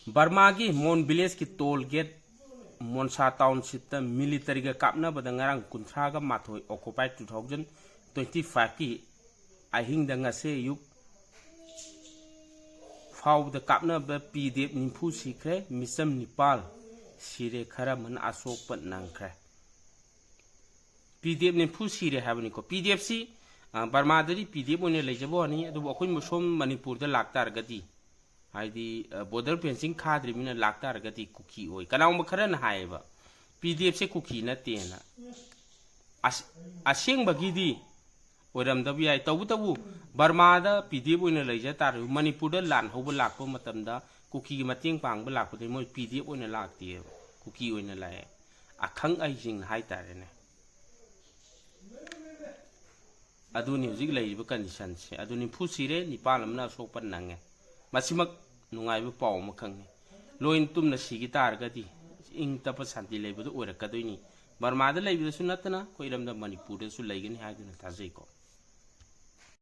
Burma की मोन village की टोल गेट मोनसा टाउनशिप मिलिटरी का कापना बदंगारंग कुंथ्रा का माथोई ऑक्युपाई 2025 की अहिंग दंगसे युग फाउ द कापना ब पीडीएफ निफु सीखरे मिसम निपाल सिरे खरा मन अशोक पत नंखरे पीडीएफ निफु सिरे हाबनी को पीडीएफ सी बर्मा दरी पीडीएफ ओने लेजबो नि अदु अखोय मुसोम मणिपुर द लाक्तार गति हाइदी बॉर्डर फेंसिंग खाद्री मिना लाक्तार गति कुकी ओय कनाउ खरन हायबा पीडीएफ से कुकी नतेना असेंग बगीदी ओरमदब याय तबु तबु बर्मा द पीडीएफ ओने लेज तार मणिपुर द लान होब लाकपो मतमदा कुकी की मतेंग पांग लाकपदे मोय पीडीएफ ओने लाकती कुकी ओने लाए अखंग आइसिंग हाय तारेने अदुनी हुजिक लेइब कंडीशन से अदुनी फुसिरे निपाल अमना सोपन नंगे मसिमक नुंगाइब पाव मखंगे लोइन तुमना सिगी तारगदी इंग तप शांति लेबदु ओरकदोइनी बर्मा द लेबिदसु नतना कोइरमदा मणिपुर दसु लेगनी हाइदुना थाजैको